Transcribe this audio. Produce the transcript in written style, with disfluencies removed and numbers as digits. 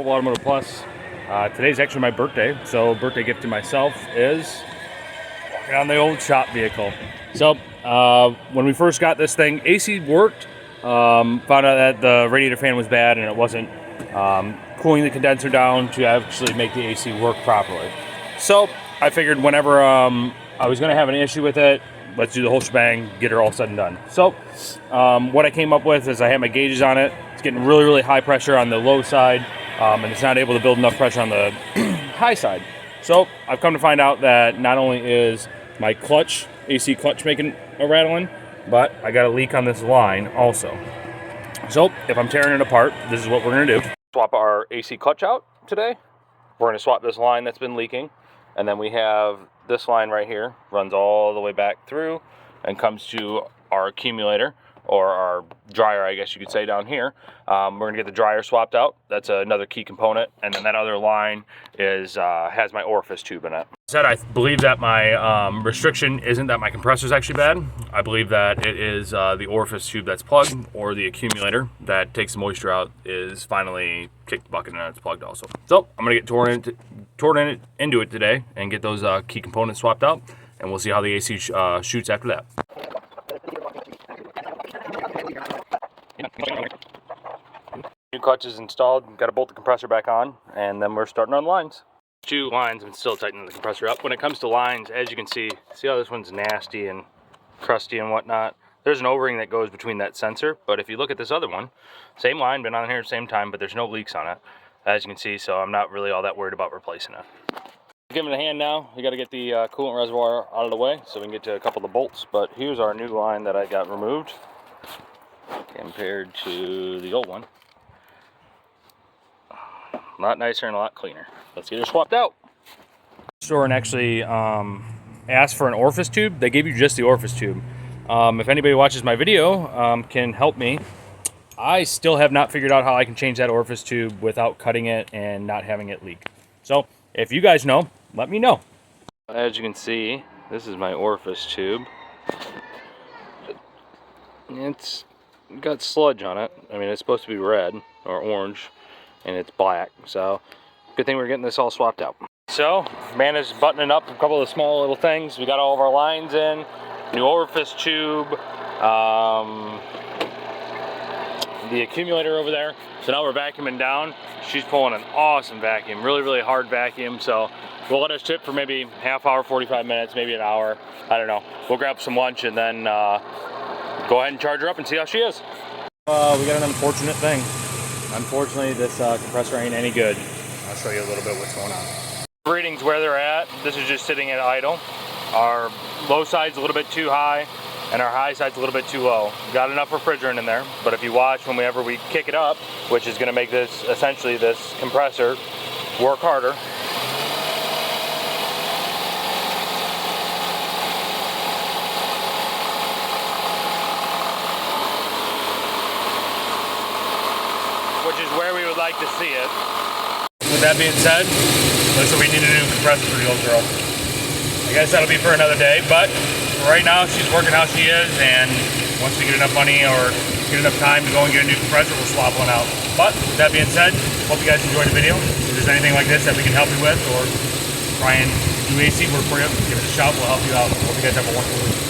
Automotive Plus. Today's actually my birthday, so birthday gift to myself is walking on the old shop vehicle. So when we first got this thing, AC worked. Found out that the radiator fan was bad and it wasn't cooling the condenser down to actually make the AC work properly. So I figured whenever I was going to have an issue with it, let's do the whole shebang, get it all said and done. So what I came up with is I had my gauges on it. It's getting really, really high pressure on the low side, and it's not able to build enough pressure on the high side. So I've come to find out that not only is my clutch, AC clutch, making a rattling, but I got a leak on this line also. So if I'm tearing it apart, this is what we're gonna do. Swap our AC clutch out today. We're gonna swap this line that's been leaking, and then we have this line right here, runs all the way back through and comes to our accumulator, or our dryer, I guess you could say, down here. We're gonna get the dryer swapped out. That's another key component. And then that other line is has my orifice tube in it. I believe that my restriction isn't that my compressor is actually bad. I believe that it is the orifice tube that's plugged, or the accumulator that takes the moisture out is finally kicked the bucket and it's plugged also. So I'm gonna get torn into it today and get those key components swapped out, and we'll see how the AC shoots after that. New clutch is installed, got to bolt the compressor back on, and then we're starting on lines. Two lines and still tightening the compressor up. When it comes to lines, as you can see how this one's nasty and crusty and whatnot. There's an O-ring that goes between that sensor, but if you look at this other one, same line, been on here at the same time, but there's no leaks on it, as you can see, so I'm not really all that worried about replacing it. Give it a hand now. We got to get the coolant reservoir out of the way so we can get to a couple of the bolts, but here's our new line that I got removed compared to the old one. A lot nicer and a lot cleaner. Let's get her swapped out. Store and actually asked for an orifice tube. They gave you just the orifice tube. If anybody watches my video can help me. I still have not figured out how I can change that orifice tube without cutting it and not having it leak. So if you guys know, let me know. As you can see, this is my orifice tube. It's got sludge on it. I mean, it's supposed to be red or orange, and it's black. So good thing we're getting this all swapped out. So managed buttoning up a couple of small little things. We got all of our lines in, new orifice tube, the accumulator over there. So now we're vacuuming down. She's pulling an awesome vacuum, really, really hard vacuum. So we'll let us sit for maybe half hour, 45 minutes, maybe an hour. I don't know. We'll grab some lunch and then go ahead and charge her up and see how she is. We got an unfortunate thing. Unfortunately, this compressor ain't any good. I'll show you a little bit what's going on. Readings where they're at. This is just sitting at idle. Our low side's a little bit too high, and our high side's a little bit too low. Got enough refrigerant in there, but if you watch whenever we kick it up, which is going to make this, essentially this compressor, work harder. Which is where we would like to see it. With that being said, looks like we need a new compressor for the old girl. I guess that'll be for another day, but right now she's working how she is, and once we get enough money or get enough time to go and get a new compressor, we'll swap one out. But with that being said, hope you guys enjoyed the video. If there's anything like this that we can help you with, or try and do AC work for you, give it a shout, we'll help you out. Hope you guys have a wonderful week.